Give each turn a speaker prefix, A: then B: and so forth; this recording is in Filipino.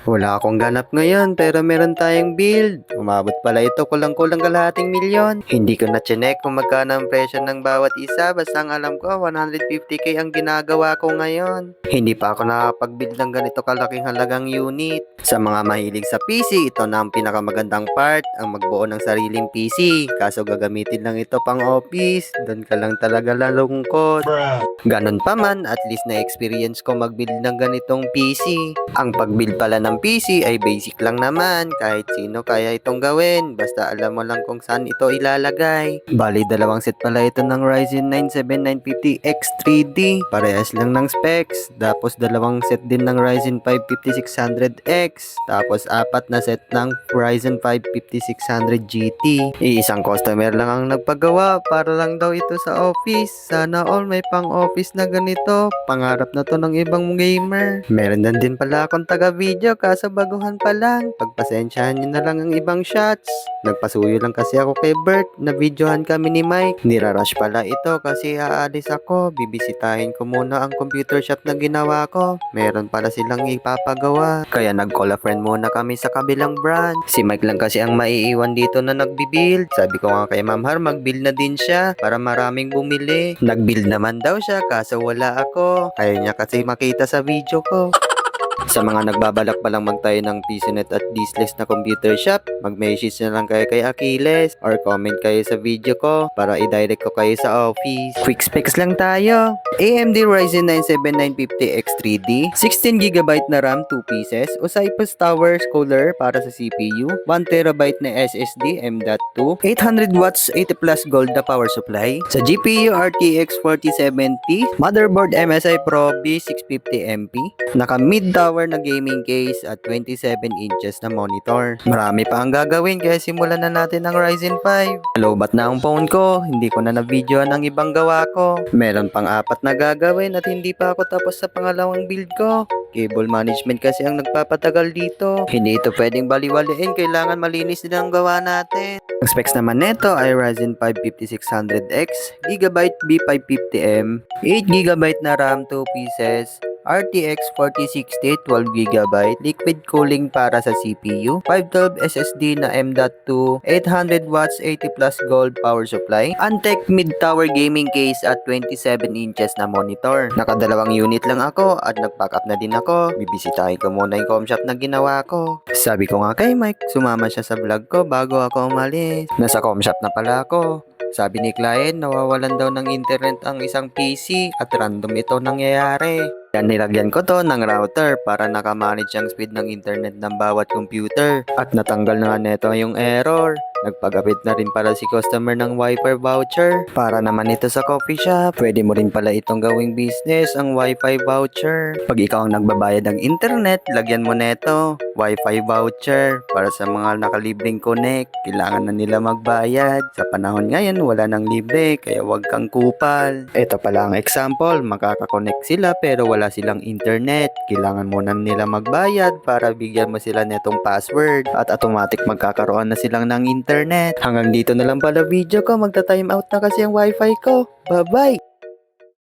A: Wala akong ganap ngayon pero meron tayong build. Umabot pala ito kulang-kulang kalahating milyon. Hindi ko na chinek kung magkano ang presyo ng bawat isa. Basta ang alam ko 150k ang ginagawa ko ngayon. Hindi pa ako nakapag-build ng ganito kalaking halagang unit. Sa mga mahilig sa PC, ito na ang pinakamagandang part, ang magbuo ng sariling PC. Kaso gagamitin lang ito pang office. Doon ka lang talaga lalungkot. Ganon pa man, at least na-experience ko mag-build ng ganitong PC. Ang pag-build pala ng PC ay basic lang naman, kahit sino kaya itong gawin, basta alam mo lang kung saan ito ilalagay. Bali, dalawang set pala ito ng Ryzen 9 7950X 3D, parehas lang ng specs. Tapos dalawang set din ng Ryzen 5 5600X, tapos apat na set ng Ryzen 5 5600 GT. Iisang customer lang ang nagpagawa, para lang daw ito sa office. Sana all may pang office na ganito, pangarap na to ng ibang gamer. Meron na din pala akong taga-video, kaso baguhan pa lang. Pagpasensyahan nyo na lang ang ibang shots. Nagpasuyo lang kasi ako kay Bert, na videohan kami ni Mike. Nirarush pala ito kasi aalis ako. Bibisitahin ko muna ang computer shop na ginawa ko. Meron pala silang ipapagawa, kaya nag-call a friend muna kami sa kabilang branch. Si Mike lang kasi ang maiiwan dito na nagbi-build. Sabi ko nga kay Ma'am Har, mag-build na din siya para maraming bumili. Nag-build naman daw siya, kaso wala ako. Ayaw niya kasi makita sa video ko. Sa mga nagbabalak pa lang magtayo ng PCnet at diskless na computer shop, mag-message na lang kayo kay Achilles or comment kayo sa video ko para i-direct ko kayo sa office. Quick specs lang tayo. AMD Ryzen 9 7950X 3D, 16GB na RAM 2 pieces, Olympus Tower cooler para sa CPU, 1TB na SSD M.2, 800 watts 80 plus gold na power supply. Sa GPU RTX 4070, motherboard MSI Pro B650MP, naka mid tower na gaming case at 27 inches na monitor. Marami pa ang gagawin kaya simulan na natin ang Ryzen 5. Nalobat na ang phone ko, hindi ko na na-videoan ang ibang gawa ko. Meron pang apat na gagawin at hindi pa ako tapos sa pangalawang build ko. Cable management kasi ang nagpapatagal dito. Hindi ito pwedeng baliwaliin, kailangan malinis din ang gawa natin. Ang specs naman nito ay Ryzen 5 5600X, GB B550M, 8GB na RAM 2 pieces, RTX 4060 12GB, liquid cooling para sa CPU, 512 SSD na M.2, 800 watts 80 plus gold power supply, Antec mid-tower gaming case at 27 inches na monitor. Nakadalawang unit lang ako at nag-pack up na din ako. Bibisitahin ko muna yung com shop na ginawa ko. Sabi ko nga kay Mike, sumama siya sa vlog ko bago ako umalis. Nasa com shop na pala ako. Sabi ni client, nawawalan daw ng internet ang isang PC at random ito nangyayari. Yan, nilagyan ko to ng router para nakamanage ang speed ng internet ng bawat computer. At natanggal na nga neto yung error. Nagpagapit na rin pala si customer ng Wi-Fi voucher. Para naman ito sa coffee shop. Pwede mo rin pala itong gawing business, ang Wi-Fi voucher. Pag ikaw ang nagbabayad ng internet, lagyan mo neto Wi-Fi voucher. Para sa mga nakalibreng connect, kailangan na nila magbayad. Sa panahon ngayon, wala nang libre, kaya wag kang kupal. Ito pala ang example, makaka-connect sila pero wala silang internet. Kailangan muna nila magbayad para bigyan mo sila netong password at automatic magkakaroon na silang ng internet. Hanggang dito na lang pala video ko, magta-time out na kasi ang wifi ko. Bye-bye!